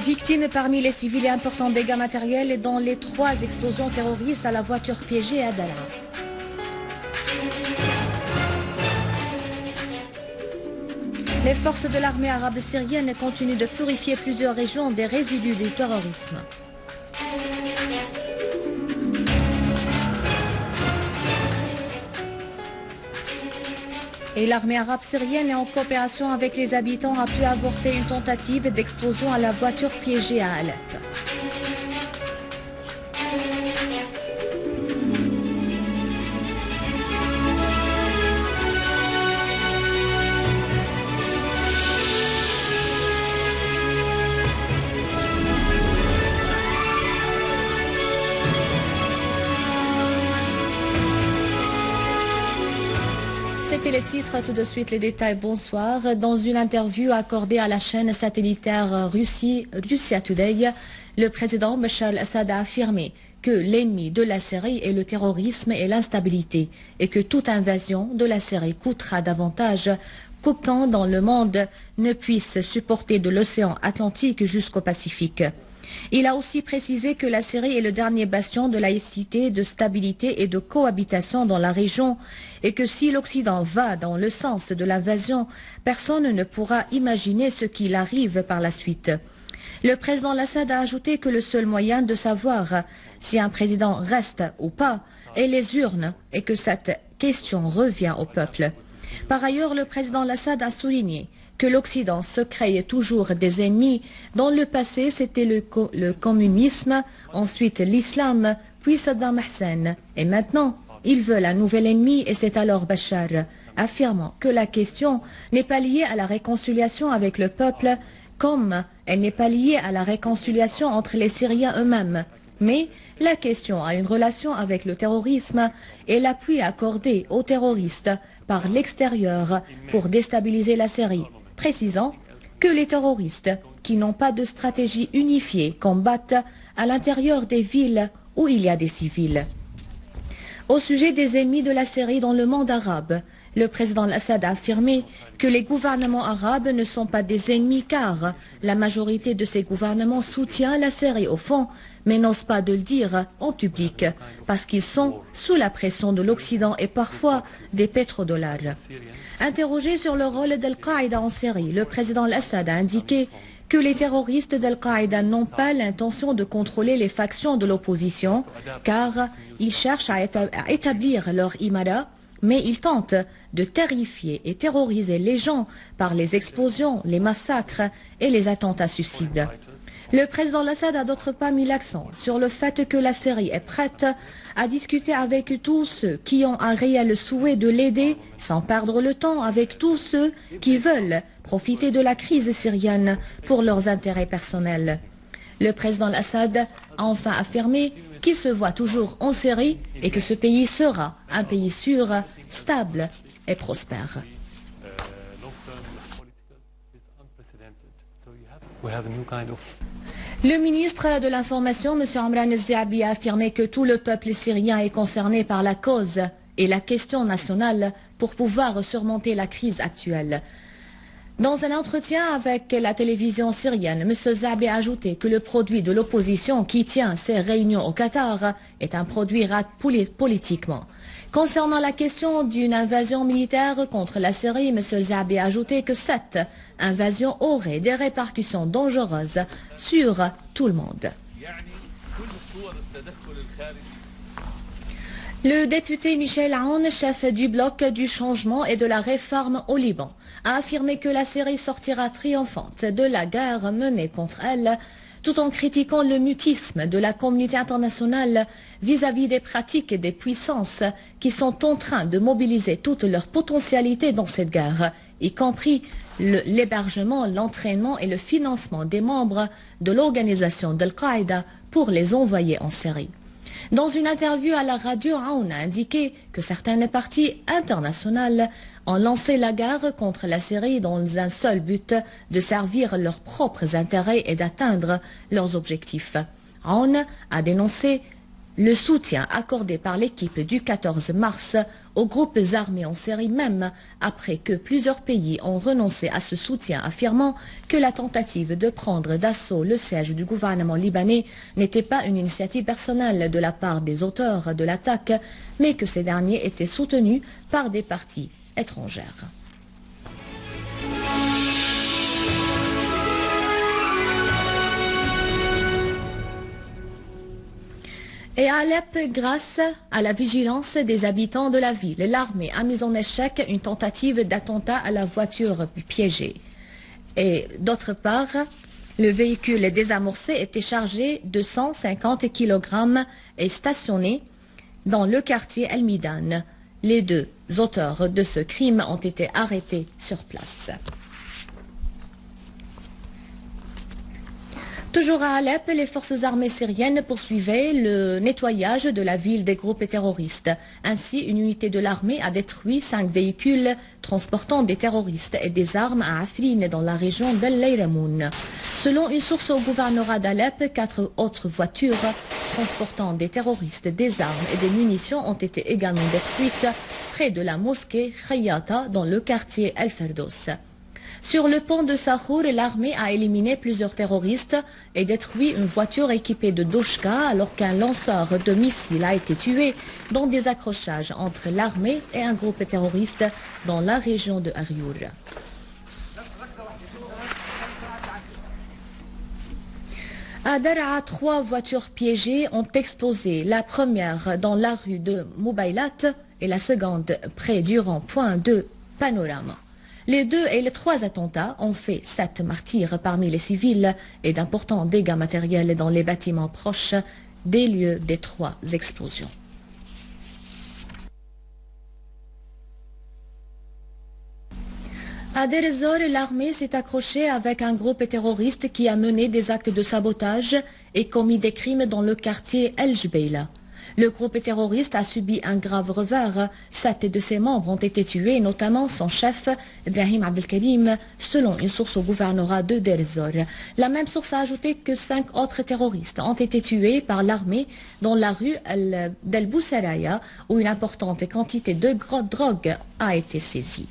Victimes parmi les civils et importants dégâts matériels dans les 3 explosions terroristes à la voiture piégée à Daraa. Les forces de l'armée arabe syrienne continuent de purifier plusieurs régions des résidus du terrorisme. Et l'armée arabe syrienne, en coopération avec les habitants, a pu avorter une tentative d'explosion à la voiture piégée à Alep. C'était les titres, tout de suite les détails. Bonsoir. Dans une interview accordée à la chaîne satellitaire Russia Today, le président Bachar al-Assad a affirmé que l'ennemi de la Syrie est le terrorisme et l'instabilité et que toute invasion de la Syrie coûtera davantage qu'aucun dans le monde ne puisse supporter de l'océan Atlantique jusqu'au Pacifique. Il a aussi précisé que la Syrie est le dernier bastion de laïcité, de stabilité et de cohabitation dans la région et que si l'Occident va dans le sens de l'invasion, personne ne pourra imaginer ce qu'il arrive par la suite. Le président Assad a ajouté que le seul moyen de savoir si un président reste ou pas est les urnes et que cette question revient au peuple. Par ailleurs, le président Assad a souligné que l'Occident se crée toujours des ennemis. Dans le passé, c'était le communisme, ensuite l'islam, puis Saddam Hussein. Et maintenant, ils veulent un nouvel ennemi et c'est alors Bachar, affirmant que la question n'est pas liée à la réconciliation avec le peuple, comme elle n'est pas liée à la réconciliation entre les Syriens eux-mêmes. Mais la question a une relation avec le terrorisme et l'appui accordé aux terroristes par l'extérieur pour déstabiliser la Syrie, précisant que les terroristes qui n'ont pas de stratégie unifiée combattent à l'intérieur des villes où il y a des civils. Au sujet des ennemis de la Syrie dans le monde arabe, le président Assad a affirmé que les gouvernements arabes ne sont pas des ennemis car la majorité de ces gouvernements soutient la Syrie au fond, mais n'osent pas de le dire en public parce qu'ils sont sous la pression de l'Occident et parfois des pétrodollars. Interrogé sur le rôle d'Al-Qaïda en Syrie, le président Assad a indiqué que les terroristes d'Al-Qaïda n'ont pas l'intention de contrôler les factions de l'opposition car ils cherchent à établir leur imara, mais ils tentent de terrifier et terroriser les gens par les explosions, les massacres et les attentats suicides. Le président Assad a d'autre part mis l'accent sur le fait que la Syrie est prête à discuter avec tous ceux qui ont un réel souhait de l'aider sans perdre le temps avec tous ceux qui veulent profiter de la crise syrienne pour leurs intérêts personnels. Le président Assad a enfin affirmé qu'il se voit toujours en Syrie et que ce pays sera un pays sûr, stable et prospère. Le ministre de l'Information, M. Amran El-Ziabi, a affirmé que tout le peuple syrien est concerné par la cause et la question nationale pour pouvoir surmonter la crise actuelle. Dans un entretien avec la télévision syrienne, M. Zabi a ajouté que le produit de l'opposition qui tient ses réunions au Qatar est un produit politiquement. Concernant la question d'une invasion militaire contre la Syrie, M. Zabi a ajouté que cette invasion aurait des répercussions dangereuses sur tout le monde. Le député Michel Aoun, chef du bloc du changement et de la réforme au Liban, a affirmé que la Syrie sortira triomphante de la guerre menée contre elle, tout en critiquant le mutisme de la communauté internationale vis-à-vis des pratiques et des puissances qui sont en train de mobiliser toute leur potentialité dans cette guerre, y compris l'hébergement, l'entraînement et le financement des membres de l'organisation d'Al-Qaïda pour les envoyer en Syrie. Dans une interview à la radio, Aoun a indiqué que certaines parties internationales ont lancé la guerre contre la Syrie dans un seul but de servir leurs propres intérêts et d'atteindre leurs objectifs. Aoun a dénoncé Le soutien accordé par l'équipe du 14 mars aux groupes armés en Syrie même, après que plusieurs pays ont renoncé à ce soutien, affirmant que la tentative de prendre d'assaut le siège du gouvernement libanais n'était pas une initiative personnelle de la part des auteurs de l'attaque, mais que ces derniers étaient soutenus par des parties étrangères. Et à Alep, grâce à la vigilance des habitants de la ville, l'armée a mis en échec une tentative d'attentat à la voiture piégée. Et d'autre part, le véhicule désamorcé était chargé de 150 kg et stationné dans le quartier El Midan. Les deux auteurs de ce crime ont été arrêtés sur place. Toujours à Alep, les forces armées syriennes poursuivaient le nettoyage de la ville des groupes terroristes. Ainsi, une unité de l'armée a détruit 5 véhicules transportant des terroristes et des armes à Afrin dans la région d'El Layramoun. Selon une source au gouvernorat d'Alep, 4 autres voitures transportant des terroristes, des armes et des munitions ont été également détruites près de la mosquée Khayyata dans le quartier El Ferdos. Sur le pont de Sahour, l'armée a éliminé plusieurs terroristes et détruit une voiture équipée de Doshka alors qu'un lanceur de missiles a été tué dans des accrochages entre l'armée et un groupe terroriste dans la région de Ariour. À Daraa, 3 voitures piégées ont explosé. La première dans la rue de Moubaylat et la seconde près du rond-point de Panorama. Les 2 et les 3 attentats ont fait 7 martyrs parmi les civils et d'importants dégâts matériels dans les bâtiments proches des lieux des 3 explosions. À Deir ez-Zor, l'armée s'est accrochée avec un groupe terroriste qui a mené des actes de sabotage et commis des crimes dans le quartier El Jbeila. Le groupe terroriste a subi un grave revers. 7 de ses membres ont été tués, notamment son chef, Ibrahim Abdelkarim, selon une source au gouvernorat de Deir ez-Zor. La même source a ajouté que 5 autres terroristes ont été tués par l'armée dans la rue d'El Bousseraya, où une importante quantité de drogue a été saisie.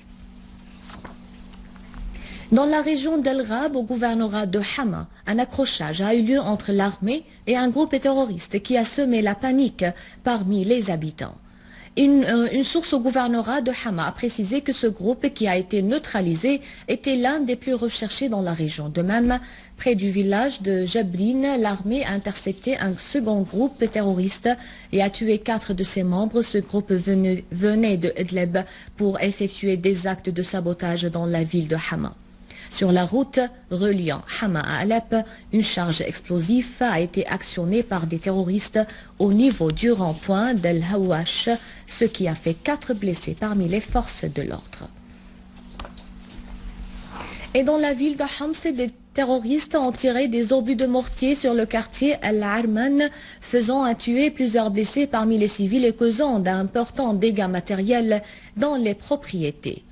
Dans la région d'El Rab, au gouvernorat de Hama, un accrochage a eu lieu entre l'armée et un groupe terroriste qui a semé la panique parmi les habitants. Une source au gouvernorat de Hama a précisé que ce groupe qui a été neutralisé était l'un des plus recherchés dans la région. De même, près du village de Jabrine, l'armée a intercepté un second groupe terroriste et a tué 4 de ses membres. Ce groupe venait de Idlib pour effectuer des actes de sabotage dans la ville de Hama. Sur la route reliant Hama à Alep, une charge explosive a été actionnée par des terroristes au niveau du rond-point d'El Hawash, ce qui a fait 4 blessés parmi les forces de l'ordre. Et dans la ville de Homs, des terroristes ont tiré des obus de mortier sur le quartier Al-Arman, faisant tuer plusieurs blessés parmi les civils et causant d'importants dégâts matériels dans les propriétés.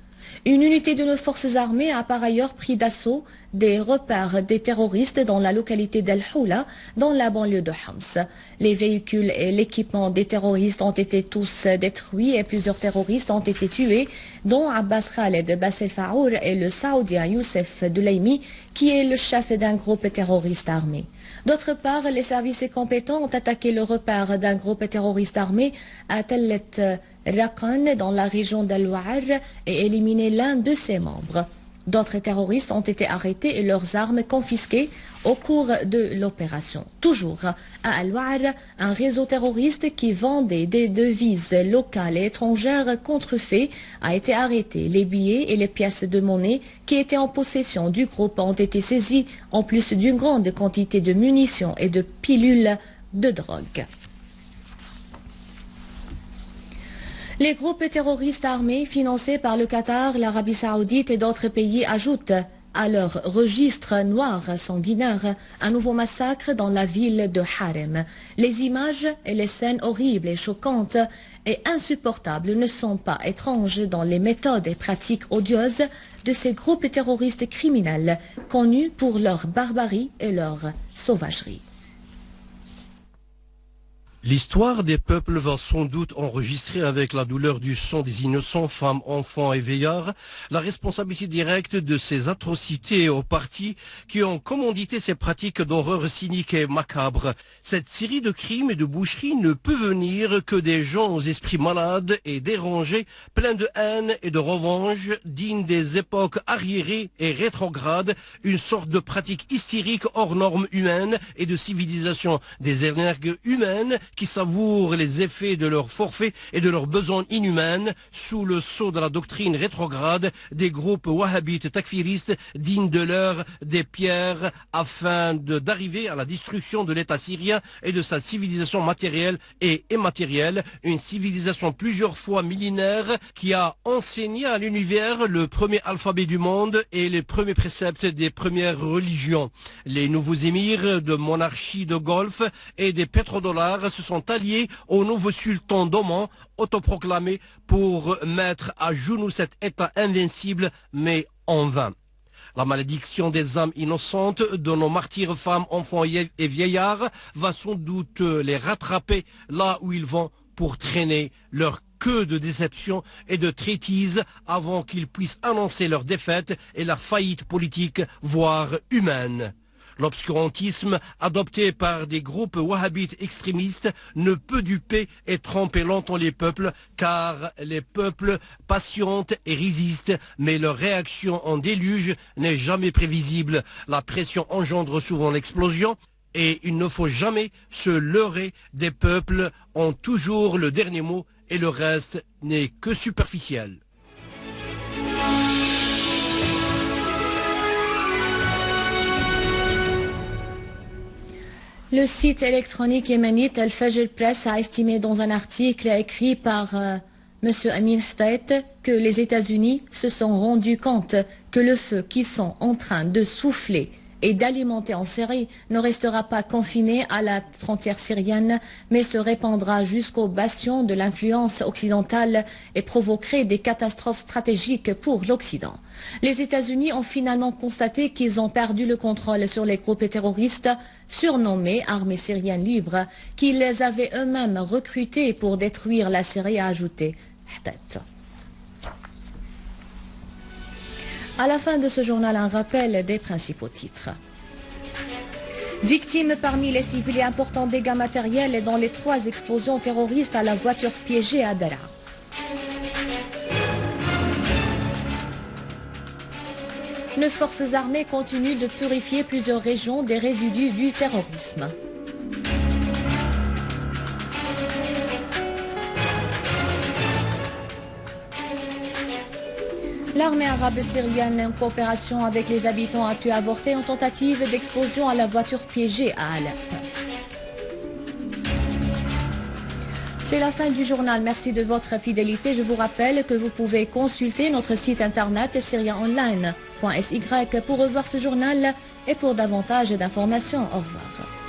Une unité de nos forces armées a par ailleurs pris d'assaut des repères des terroristes dans la localité d'El Houla, dans la banlieue de Homs. Les véhicules et l'équipement des terroristes ont été tous détruits et plusieurs terroristes ont été tués, dont Abbas Khaled Bassel Faour et le Saoudien Youssef Dulaimi, qui est le chef d'un groupe terroriste armé. D'autre part, les services compétents ont attaqué le repère d'un groupe terroriste armé à Tellet Raqan dans la région d'Al-Wa'ar et éliminé l'un de ses membres. D'autres terroristes ont été arrêtés et leurs armes confisquées au cours de l'opération. Toujours à Al-Wa'ar, un réseau terroriste qui vendait des devises locales et étrangères contrefaites a été arrêté. Les billets et les pièces de monnaie qui étaient en possession du groupe ont été saisis, en plus d'une grande quantité de munitions et de pilules de drogue. Les groupes terroristes armés financés par le Qatar, l'Arabie Saoudite et d'autres pays ajoutent à leur registre noir sanguinaire un nouveau massacre dans la ville de Harem. Les images et les scènes horribles et choquantes et insupportables ne sont pas étranges dans les méthodes et pratiques odieuses de ces groupes terroristes criminels connus pour leur barbarie et leur sauvagerie. L'histoire des peuples va sans doute enregistrer avec la douleur du sang des innocents, femmes, enfants et vieillards, la responsabilité directe de ces atrocités aux partis qui ont commandité ces pratiques d'horreur cynique et macabre. Cette série de crimes et de boucheries ne peut venir que des gens aux esprits malades et dérangés, pleins de haine et de revanche, dignes des époques arriérées et rétrogrades, une sorte de pratique hystérique hors normes humaines et de civilisation, des énergies humaines qui savourent les effets de leurs forfaits et de leurs besoins inhumaines sous le sceau de la doctrine rétrograde des groupes wahhabites takfiristes dignes de l'heure des pierres afin d'arriver à la destruction de l'État syrien et de sa civilisation matérielle et immatérielle, une civilisation plusieurs fois millénaire qui a enseigné à l'univers le premier alphabet du monde et les premiers préceptes des premières religions. Les nouveaux émirs de monarchie de Golfe et des pétrodollars se sont alliés au nouveau sultan d'Oman, autoproclamé, pour mettre à genoux cet État invincible, mais en vain. La malédiction des âmes innocentes de nos martyrs femmes, enfants et vieillards va sans doute les rattraper là où ils vont pour traîner leur queue de déception et de traîtrise avant qu'ils puissent annoncer leur défaite et leur faillite politique, voire humaine. L'obscurantisme adopté par des groupes wahhabites extrémistes ne peut duper et tromper longtemps les peuples, car les peuples patientent et résistent, mais leur réaction en déluge n'est jamais prévisible. La pression engendre souvent l'explosion, et il ne faut jamais se leurrer. Des peuples ont toujours le dernier mot et le reste n'est que superficiel. Le site électronique yéménite Al-Fajr Press a estimé dans un article écrit par M. Amin Htait que les États-Unis se sont rendus compte que le feu qu'ils sont en train de souffler et d'alimenter en série ne restera pas confiné à la frontière syrienne, mais se répandra jusqu'au bastion de l'influence occidentale et provoquerait des catastrophes stratégiques pour l'Occident. Les États-Unis ont finalement constaté qu'ils ont perdu le contrôle sur les groupes terroristes surnommés Armée syrienne libre, qu'ils les avaient eux-mêmes recrutés pour détruire la Syrie, a ajouté Htait. À la fin de ce journal, un rappel des principaux titres. Victimes parmi les civils et importants dégâts matériels dans les 3 explosions terroristes à la voiture piégée à Daraa. Nos forces armées continuent de purifier plusieurs régions des résidus du terrorisme. L'armée arabe syrienne, en coopération avec les habitants, a pu avorter une tentative d'explosion à la voiture piégée à Alep. C'est la fin du journal. Merci de votre fidélité. Je vous rappelle que vous pouvez consulter notre site internet syriaonline.sy pour revoir ce journal et pour davantage d'informations. Au revoir.